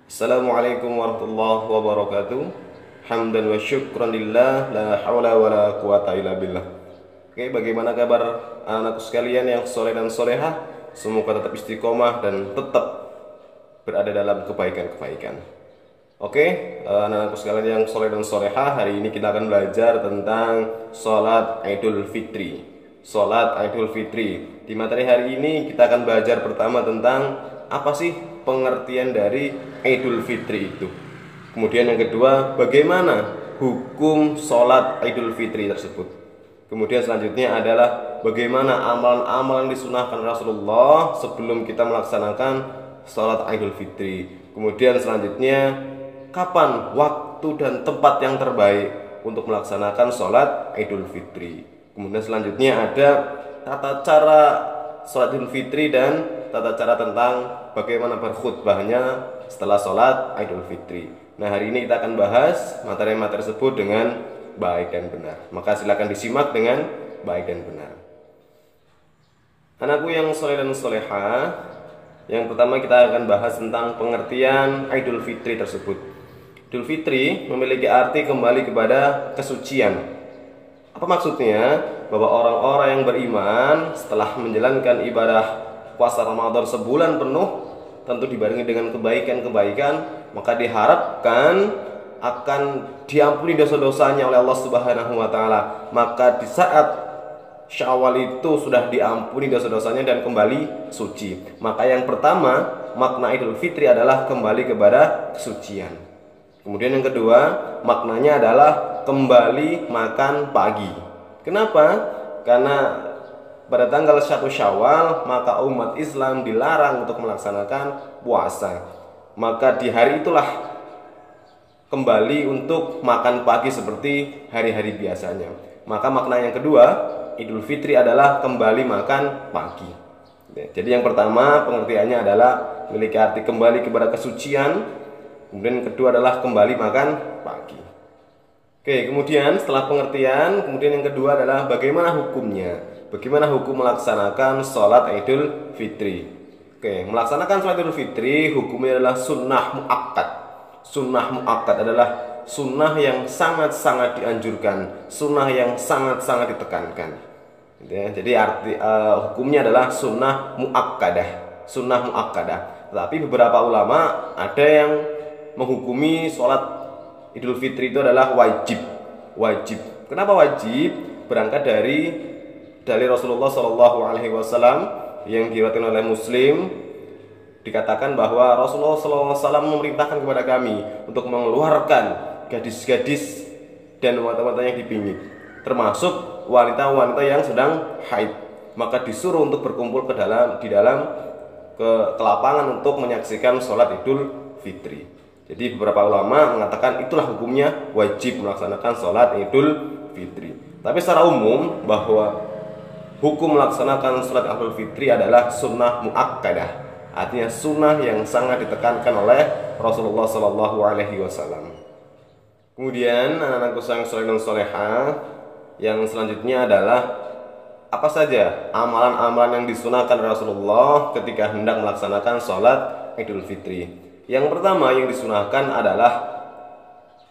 Assalamualaikum warahmatullahi wabarakatuh. Hamdan wa syukran lillah, la hawla wa la quwata illa billah. Oke, bagaimana kabar anak-anakku sekalian yang soleh dan solehah? Semoga tetap istiqomah dan tetap berada dalam kebaikan-kebaikan. Oke, anak-anakku sekalian yang soleh dan solehah, hari ini kita akan belajar tentang sholat Idul Fitri. Sholat Idul Fitri. Di materi hari ini kita akan belajar pertama tentang apa sih pengertian dari Idul Fitri itu. Kemudian yang kedua, bagaimana hukum sholat Idul Fitri tersebut. Kemudian selanjutnya adalah bagaimana amalan-amalan disunahkan Rasulullah sebelum kita melaksanakan sholat Idul Fitri. Kemudian selanjutnya, kapan waktu dan tempat yang terbaik untuk melaksanakan sholat Idul Fitri. Kemudian selanjutnya ada tata cara sholat Idul Fitri dan tata cara tentang bagaimana berkhutbahnya setelah sholat Idul Fitri. Nah, hari ini kita akan bahas materi-materi tersebut dengan baik dan benar. Maka silakan disimak dengan baik dan benar. Anakku yang soleh dan solehah, yang pertama kita akan bahas tentang pengertian Idul Fitri tersebut. Idul Fitri memiliki arti kembali kepada kesucian. Apa maksudnya? Bahwa orang-orang yang beriman setelah menjalankan ibadah puasa Ramadan sebulan penuh, tentu dibarengi dengan kebaikan-kebaikan, maka diharapkan akan diampuni dosa-dosanya oleh Allah Subhanahu wa taala. Maka di saat Syawal itu sudah diampuni dosa-dosanya dan kembali suci. Maka yang pertama, makna Idul Fitri adalah kembali kepada kesucian. Kemudian yang kedua, maknanya adalah kembali makan pagi. Kenapa? Karena pada tanggal 1 Syawal maka umat Islam dilarang untuk melaksanakan puasa. Maka di hari itulah kembali untuk makan pagi seperti hari-hari biasanya. Maka makna yang kedua, Idul Fitri adalah kembali makan pagi. Jadi yang pertama pengertiannya adalah memiliki arti kembali kepada kesucian. Kemudian yang kedua adalah kembali makan pagi. Oke, kemudian setelah pengertian, kemudian yang kedua adalah bagaimana hukumnya. Bagaimana hukum melaksanakan sholat Idul Fitri. Oke, melaksanakan sholat Idul Fitri hukumnya adalah sunnah muakkad. Sunnah muakkad adalah sunnah yang sangat-sangat dianjurkan, sunnah yang sangat-sangat ditekankan. Jadi arti hukumnya adalah sunnah muakkadah, sunnah muakkadah. Tapi beberapa ulama ada yang menghukumi sholat Idul Fitri itu adalah wajib. Wajib. Kenapa wajib? Berangkat dari Rasulullah SAW yang diriwayatkan oleh Muslim, dikatakan bahwa Rasulullah SAW memerintahkan kepada kami untuk mengeluarkan gadis-gadis dan wanita-wanita yang dipingit, termasuk wanita-wanita yang sedang haid. Maka disuruh untuk berkumpul di dalam lapangan untuk menyaksikan sholat Idul Fitri. Jadi beberapa ulama mengatakan itulah hukumnya wajib melaksanakan sholat Idul Fitri. Tapi secara umum bahwa hukum melaksanakan sholat Idul Fitri adalah sunnah muakkadah, artinya sunnah yang sangat ditekankan oleh Rasulullah SAW. Kemudian anak-anakku yang soleh dan solehah, yang selanjutnya adalah apa saja amalan-amalan yang disunahkan Rasulullah ketika hendak melaksanakan sholat Idul Fitri. Yang pertama yang disunahkan adalah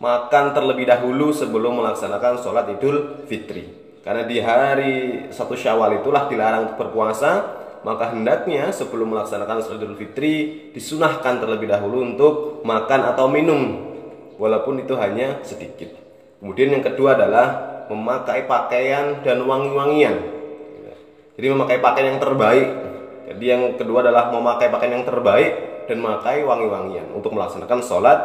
makan terlebih dahulu sebelum melaksanakan sholat Idul Fitri. Karena di hari 1 Syawal itulah dilarang untuk berpuasa, maka hendaknya sebelum melaksanakan sholat Idul Fitri disunahkan terlebih dahulu untuk makan atau minum, walaupun itu hanya sedikit. Kemudian yang kedua adalah memakai pakaian dan wangi-wangian. Jadi memakai pakaian yang terbaik. Jadi yang kedua adalah memakai pakaian yang terbaik dan memakai wangi-wangian untuk melaksanakan sholat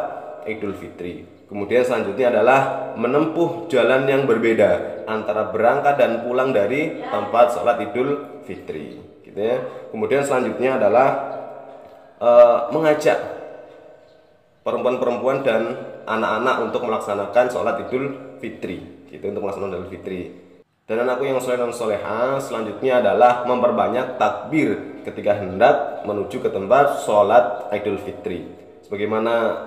Idul Fitri. Kemudian selanjutnya adalah menempuh jalan yang berbeda antara berangkat dan pulang dari tempat sholat Idul Fitri, gitu ya. Kemudian selanjutnya adalah mengajak perempuan-perempuan dan anak-anak untuk melaksanakan sholat Idul Fitri, gitu, untuk melaksanakan Idul Fitri. Dan anakku yang soleh dan solehah, selanjutnya adalah memperbanyak takbir ketika hendak menuju ke tempat sholat Idul Fitri. Sebagaimana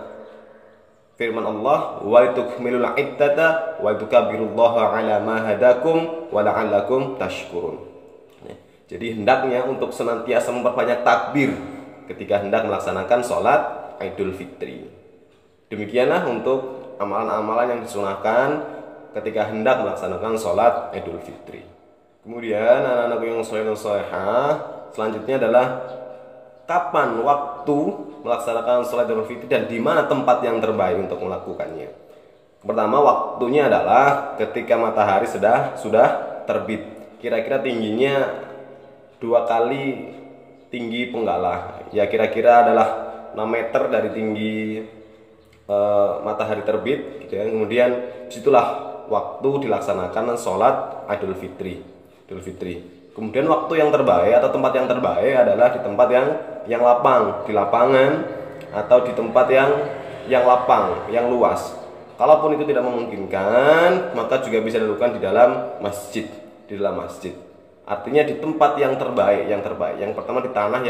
firman Allah, wa litukmilul iddata wa litukabbirullaha ala ma hadakum wa la'allakum tashkurun. Jadi hendaknya untuk senantiasa memperbanyak takbir ketika hendak melaksanakan sholat Idul Fitri. Demikianlah untuk amalan-amalan yang disunahkan ketika hendak melaksanakan sholat Idul Fitri. Kemudian anak-anakku yang sholeh dan sholehah, selanjutnya adalah kapan waktu melaksanakan sholat Idul Fitri dan di mana tempat yang terbaik untuk melakukannya. Pertama, waktunya adalah ketika matahari sudah terbit, kira-kira tingginya 2 kali tinggi Penggala, ya kira-kira adalah 6 meter dari tinggi matahari terbit gitu ya. Kemudian disitulah waktu dilaksanakan sholat Idul Fitri. Kemudian waktu yang terbaik atau tempat yang terbaik adalah di tempat yang lapang, di lapangan atau di tempat yang lapang, yang luas. Kalaupun itu tidak memungkinkan, maka juga bisa dilakukan di dalam masjid, Artinya di tempat yang terbaik. Yang pertama di tanah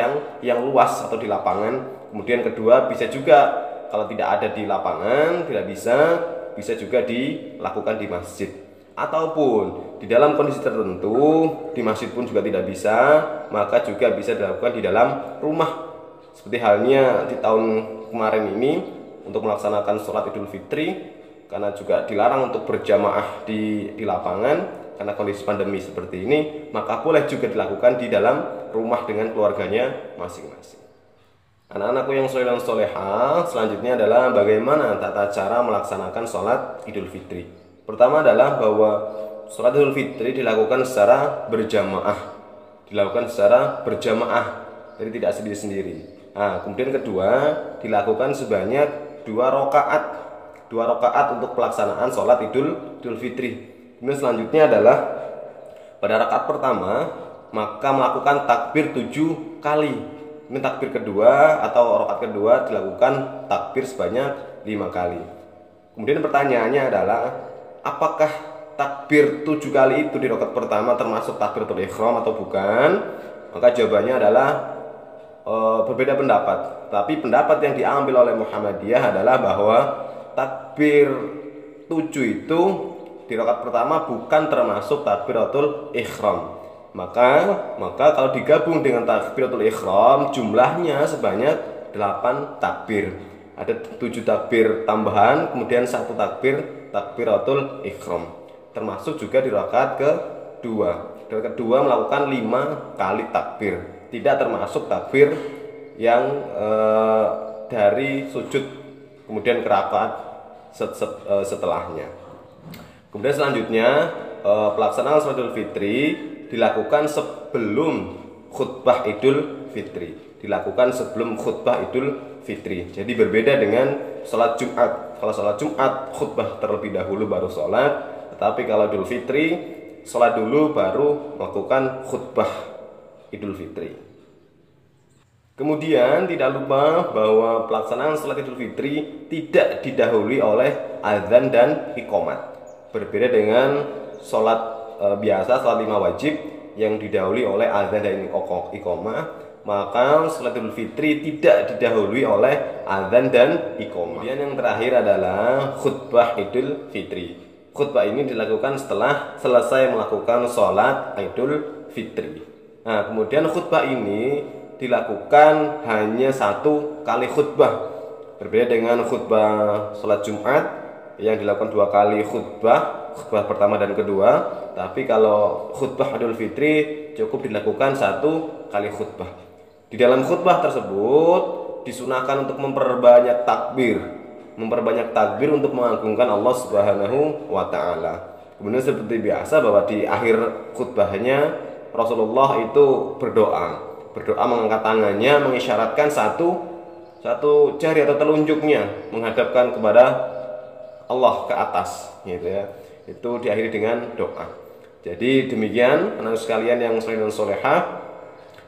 yang luas atau di lapangan. Kemudian kedua bisa juga kalau tidak ada di lapangan, tidak bisa juga dilakukan di masjid. Ataupun di dalam kondisi tertentu di masjid pun juga tidak bisa, maka juga bisa dilakukan di dalam rumah. Seperti halnya di tahun kemarin ini untuk melaksanakan sholat Idul Fitri, karena juga dilarang untuk berjamaah di lapangan karena kondisi pandemi seperti ini, maka boleh juga dilakukan di dalam rumah dengan keluarganya masing-masing. Anak-anakku yang sholeh dan sholehah, selanjutnya adalah bagaimana tata cara melaksanakan sholat Idul Fitri. Pertama adalah bahwa sholat Idul Fitri dilakukan secara berjamaah, jadi tidak sendiri-sendiri. Nah, kemudian kedua, dilakukan sebanyak 2 rakaat untuk pelaksanaan sholat Idul Fitri. Kemudian selanjutnya adalah pada rakaat pertama maka melakukan takbir 7 kali. Ini takbir kedua atau rakaat kedua dilakukan takbir sebanyak 5 kali. Kemudian pertanyaannya adalah apakah takbir 7 kali itu di rakaat pertama termasuk takbiratul ihram atau bukan? Maka jawabannya adalah berbeda pendapat. Tapi pendapat yang diambil oleh Muhammadiyah adalah bahwa takbir 7 itu di rakaat pertama bukan termasuk takbiratul ihram. Maka kalau digabung dengan takbiratul ihram jumlahnya sebanyak 8 takbir. Ada 7 takbir tambahan, kemudian 1 takbiratul ihram. Termasuk juga di rakaat kedua. Di rakaat kedua melakukan 5 kali takbir. Tidak termasuk takbir yang dari sujud kemudian ke rakaat setelahnya. Kemudian selanjutnya pelaksanaan sholat Idul Fitri dilakukan sebelum khutbah Idul Fitri. Jadi berbeda dengan sholat Jumat. Kalau sholat Jumat khutbah terlebih dahulu baru sholat, tetapi kalau Idul Fitri sholat dulu baru melakukan khutbah Idul Fitri. Kemudian tidak lupa bahwa pelaksanaan sholat Idul Fitri tidak didahului oleh azan dan iqomat. Berbeda dengan sholat biasa, sholat 5 wajib yang didahului oleh azan dan iqomah, maka sholat Idul Fitri tidak didahului oleh azan dan iqomah. Kemudian yang terakhir adalah khutbah Idul Fitri. Khutbah ini dilakukan setelah selesai melakukan sholat Idul Fitri. Nah, kemudian khutbah ini dilakukan hanya 1 kali khutbah. Berbeda dengan khutbah sholat Jumat yang dilakukan 2 kali khutbah pertama dan kedua. Tapi kalau khutbah Idul Fitri cukup dilakukan 1 kali khutbah. Di dalam khutbah tersebut disunahkan untuk memperbanyak takbir untuk mengagungkan Allah Subhanahu wa Ta'ala. Kemudian seperti biasa bahwa di akhir khutbahnya Rasulullah itu berdoa mengangkat tangannya, mengisyaratkan satu jari atau telunjuknya menghadapkan kepada Allah ke atas, gitu ya. Itu diakhiri dengan doa. Jadi demikian anak sekalian yang sholeh dan sholehah,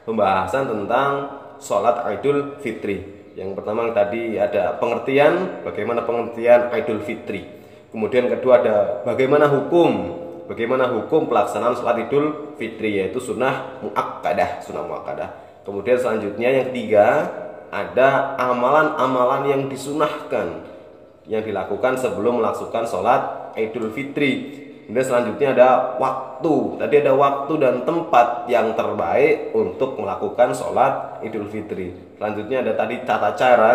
pembahasan tentang sholat Idul Fitri. Yang pertama tadi ada pengertian, bagaimana pengertian Idul Fitri. Kemudian kedua ada bagaimana hukum pelaksanaan sholat Idul Fitri, yaitu sunnah muakkadah. Kemudian selanjutnya yang ketiga ada amalan-amalan yang disunahkan yang dilakukan sebelum melaksanakan sholat Idul Fitri. Kemudian selanjutnya ada waktu. Tadi ada waktu dan tempat yang terbaik untuk melakukan sholat Idul Fitri. Selanjutnya ada tadi tata cara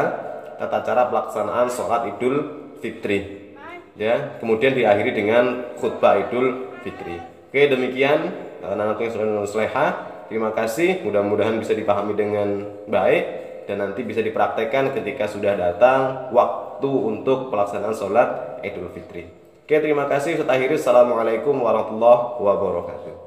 tata cara pelaksanaan sholat Idul Fitri. Ya, kemudian diakhiri dengan khutbah Idul Fitri. Oke, demikian anak-anak yang soleha. Terima kasih, mudah-mudahan bisa dipahami dengan baik dan nanti bisa dipraktekkan ketika sudah datang waktu untuk pelaksanaan sholat Idul Fitri. Oke, terima kasih. Saya akhiri. Assalamualaikum warahmatullahi wabarakatuh.